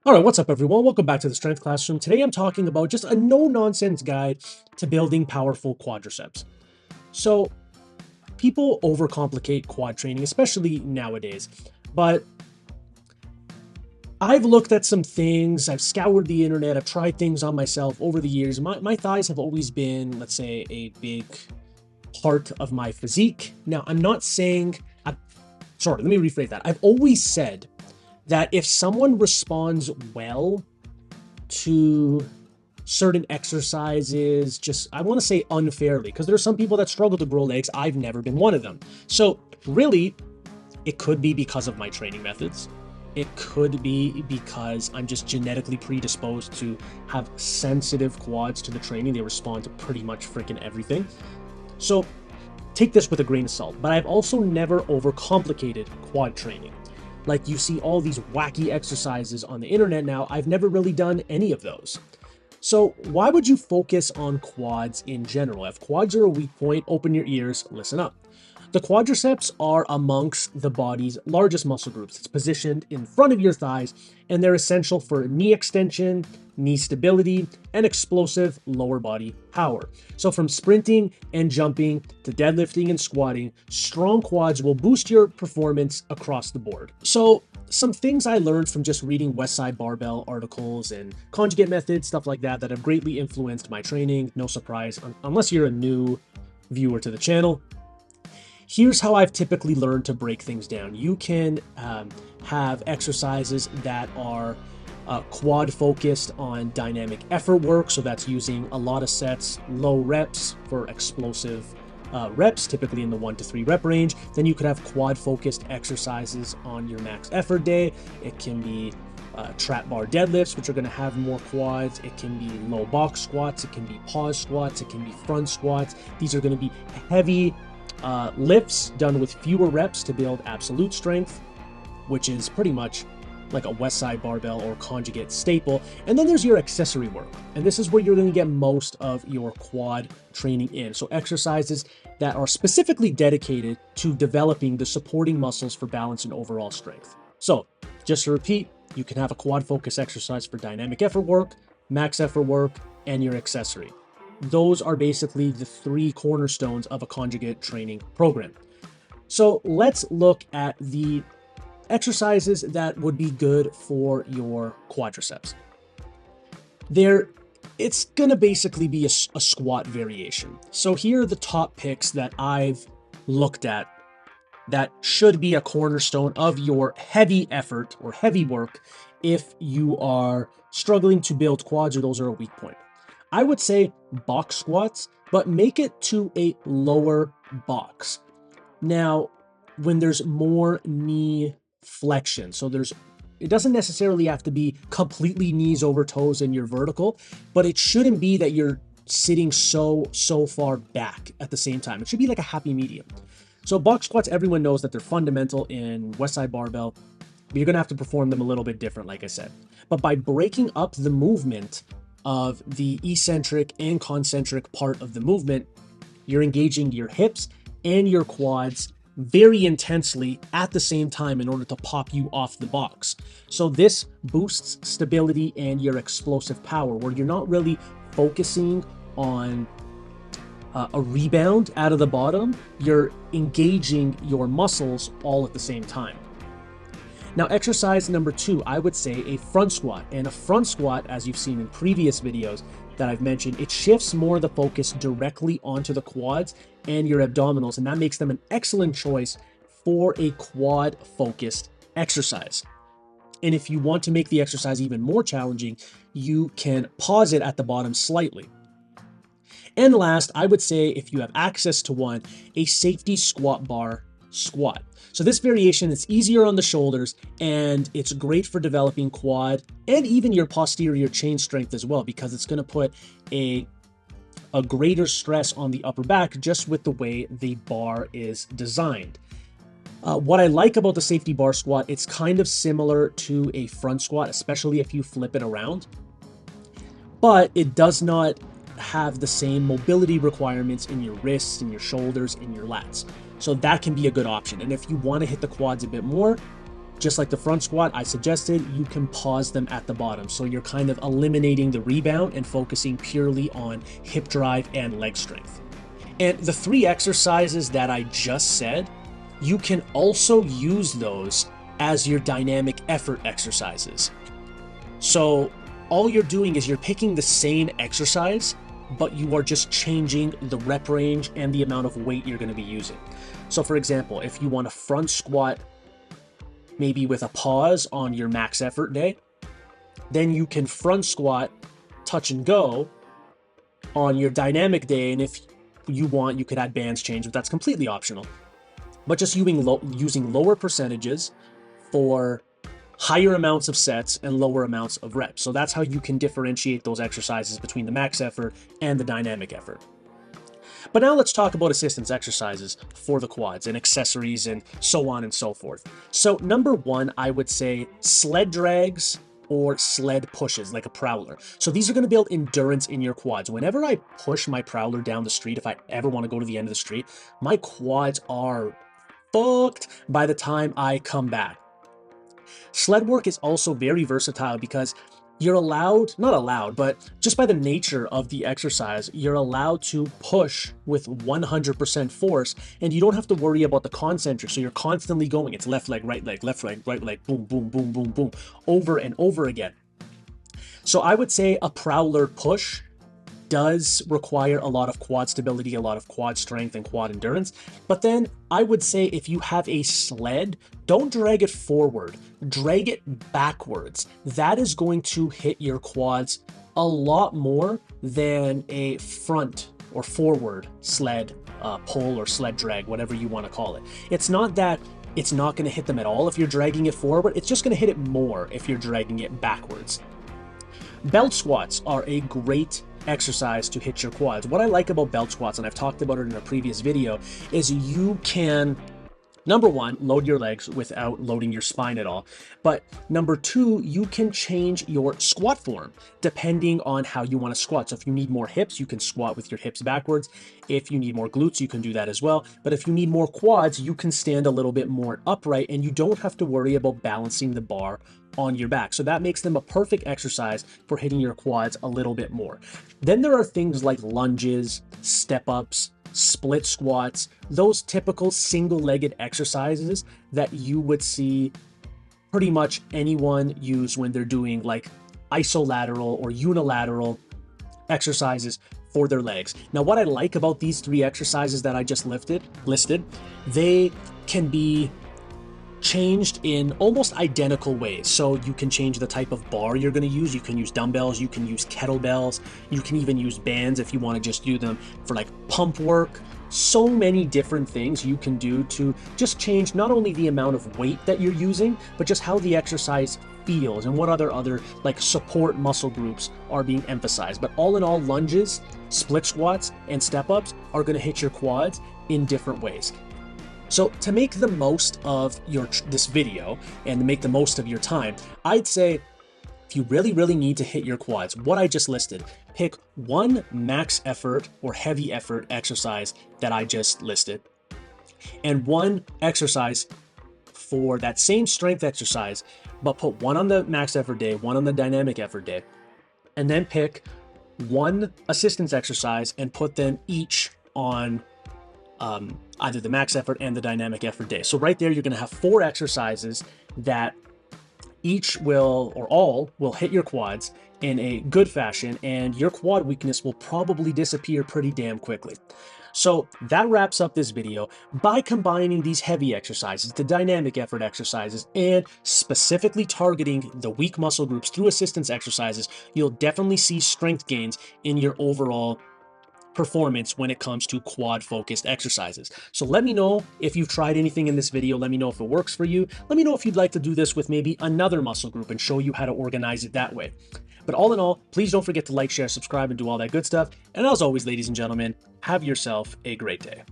All right, what's up, everyone? Welcome back to the Strength Classroom. Today I'm talking about just a no-nonsense guide to building powerful quadriceps. So, people overcomplicate quad training, especially nowadays. But I've looked at some things, I've scoured the internet, I've tried things on myself over the years. My thighs have always been, let's say, a big part of my physique. Now, I'm not saying, sorry, let me rephrase that. I've always said that if someone responds well to certain exercises, just, I want to say unfairly, because there are some people that struggle to grow legs. I've never been one of them. So really, it could be because of my training methods. It could be because I'm just genetically predisposed to have sensitive quads to the training. They respond to pretty much freaking everything. So take this with a grain of salt, but I've also never overcomplicated quad training. Like, you see all these wacky exercises on the internet now. I've never really done any of those. So why would you focus on quads in general? If quads are a weak point, open your ears, listen up. The quadriceps are amongst the body's largest muscle groups. It's positioned in front of your thighs, and they're essential for knee extension, knee stability, and explosive lower body power. So from sprinting and jumping to deadlifting and squatting, strong quads will boost your performance across the board. So some things I learned from just reading Westside Barbell articles and Conjugate Method, stuff like that have greatly influenced my training. No surprise, unless you're a new viewer to the channel. Here's how I've typically learned to break things down. You can have exercises that are quad focused on dynamic effort work. So that's using a lot of sets, low reps for explosive reps, typically in the 1 to 3 rep range. Then you could have quad focused exercises on your max effort day. It can be trap bar deadlifts, which are going to have more quads. It can be low box squats. It can be pause squats. It can be front squats. These are going to be heavy lifts done with fewer reps to build absolute strength, which is pretty much like a Westside Barbell or Conjugate staple. And then there's your accessory work. And this is where you're going to get most of your quad training in. So exercises that are specifically dedicated to developing the supporting muscles for balance and overall strength. So just to repeat, you can have a quad focus exercise for dynamic effort work, max effort work, and your accessory. Those are basically the 3 cornerstones of a conjugate training program. So let's look at the exercises that would be good for your quadriceps. It's going to basically be a squat variation. So here are the top picks that I've looked at that should be a cornerstone of your heavy effort or heavy work if you are struggling to build quads or those are a weak point. I would say box squats, but make it to a lower box. Now, when there's more knee flexion, so it doesn't necessarily have to be completely knees over toes and you're vertical, but it shouldn't be that you're sitting so far back at the same time. It should be like a happy medium. So box squats, everyone knows that they're fundamental in Westside Barbell, but you're gonna have to perform them a little bit different, like I said. But by breaking up the movement of the eccentric and concentric part of the movement, you're engaging your hips and your quads very intensely at the same time in order to pop you off the box. So this boosts stability and your explosive power, where you're not really focusing on a rebound out of the bottom, you're engaging your muscles all at the same time. Now, exercise number 2, I would say a front squat. And a front squat, as you've seen in previous videos that I've mentioned, it shifts more the focus directly onto the quads and your abdominals, and that makes them an excellent choice for a quad-focused exercise. And if you want to make the exercise even more challenging, you can pause it at the bottom slightly. And last, I would say, if you have access to one, a safety squat bar squat. So this variation is easier on the shoulders and it's great for developing quad and even your posterior chain strength as well, because it's going to put a greater stress on the upper back just with the way the bar is designed. What I like about the safety bar squat, it's kind of similar to a front squat, especially if you flip it around, but it does not have the same mobility requirements in your wrists, in your shoulders, in your lats. So that can be a good option. And if you want to hit the quads a bit more, just like the front squat I suggested, you can pause them at the bottom. So you're kind of eliminating the rebound and focusing purely on hip drive and leg strength. And the 3 exercises that I just said, you can also use those as your dynamic effort exercises. So all you're doing is you're picking the same exercise, but you are just changing the rep range and the amount of weight you're going to be using. So for example, if you want a front squat, maybe with a pause on your max effort day, then you can front squat, touch and go on your dynamic day. And if you want, you could add bands change, but that's completely optional. But just using lower percentages for higher amounts of sets and lower amounts of reps. So that's how you can differentiate those exercises between the max effort and the dynamic effort. But now let's talk about assistance exercises for the quads and accessories and so on and so forth. So number 1, I would say sled drags or sled pushes, like a prowler. So these are going to build endurance in your quads. Whenever I push my prowler down the street, if I ever want to go to the end of the street, my quads are fucked by the time I come back. Sled work is also very versatile because you're not allowed, but just by the nature of the exercise, you're allowed to push with 100% force, and you don't have to worry about the concentric. So you're constantly going. It's left leg, left leg, right leg, boom, boom, boom, boom, boom, over and over again. So I would say a prowler push does require a lot of quad stability, a lot of quad strength and quad endurance. But then I would say if you have a sled, don't drag it forward, drag it backwards. That is going to hit your quads a lot more than a front or forward sled pull or sled drag, whatever you want to call it. It's not that it's not going to hit them at all if you're dragging it forward. It's just going to hit it more if you're dragging it backwards. Belt squats are a great exercise to hit your quads. What I like about belt squats, and I've talked about it in a previous video, is you can, number 1, load your legs without loading your spine at all. But number 2, you can change your squat form depending on how you want to squat. So if you need more hips, you can squat with your hips backwards. If you need more glutes, you can do that as well. But if you need more quads, you can stand a little bit more upright and you don't have to worry about balancing the bar on your back. So that makes them a perfect exercise for hitting your quads a little bit more. Then there are things like lunges, step-ups, split squats, those typical single-legged exercises that you would see pretty much anyone use when they're doing like isolateral or unilateral exercises for their legs. Now, what I like about these 3 exercises that I just listed, they can be changed in almost identical ways. So you can change the type of bar you're going to use. You can use dumbbells, you can use kettlebells, you can even use bands if you want to just do them for like pump work. So many different things you can do to just change not only the amount of weight that you're using, but just how the exercise feels and what other like support muscle groups are being emphasized. But all in all, lunges, split squats, and step-ups are going to hit your quads in different ways. So to make the most of this video and to make the most of your time, I'd say if you really need to hit your quads, what I just listed, pick 1 max effort or heavy effort exercise that I just listed, and 1 exercise for that same strength exercise, but put 1 on the max effort day, 1 on the dynamic effort day, and then pick 1 assistance exercise and put them each on either the max effort and the dynamic effort day. So right there, you're going to have 4 exercises that each will, or all, will hit your quads in a good fashion, and your quad weakness will probably disappear pretty damn quickly. So that wraps up this video. By combining these heavy exercises, the dynamic effort exercises, and specifically targeting the weak muscle groups through assistance exercises, you'll definitely see strength gains in your overall performance when it comes to quad focused exercises. So let me know if you've tried anything in this video. Let me know if it works for you. Let me know if you'd like to do this with maybe another muscle group and show you how to organize it that way. But all in all, please don't forget to like, share, subscribe, and do all that good stuff. And as always, ladies and gentlemen, have yourself a great day.